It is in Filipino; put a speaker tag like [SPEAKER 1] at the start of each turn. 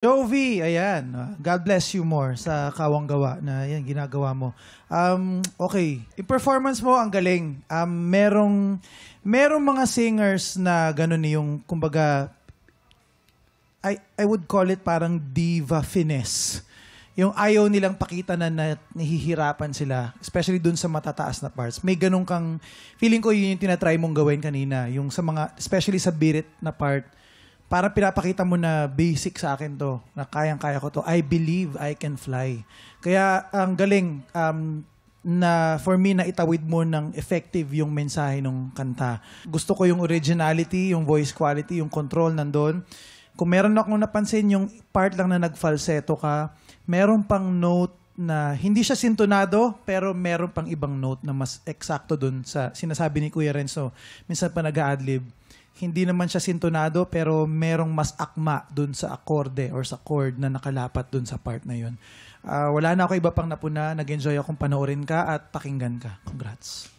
[SPEAKER 1] Jovi, ayan. God bless you more sa kawang gawa na yan, ginagawa mo. Okay, yung performance mo, ang galing. Merong mga singers na gano'n yung, kumbaga, I would call it parang diva finesse. Yung ayaw nilang pakita na nahihirapan sila, especially dun sa matataas na parts. May ganun kang, feeling ko yun yung tinatry mong gawin kanina, yung sa mga, especially sa birit na part, para pinapakita mo na basic sa akin to, na kayang-kaya ko to. I believe I can fly. Kaya ang galing na for me na itawid mo ng effective yung mensahe ng kanta. Gusto ko yung originality, yung voice quality, yung control nandun. Kung meron akong napansin yung part lang na nag-falsetto ka, meron pang note na hindi siya sintonado pero meron pang ibang note na mas eksakto dun sa sinasabi ni Kuya Renzo. Minsan pa nag-a-adlib. Hindi naman siya sintonado pero merong mas akma dun sa akorde or sa chord na nakalapat dun sa part na yun. Wala na ako iba pang napuna. Nag-enjoy akong panoorin ka at pakinggan ka. Congrats.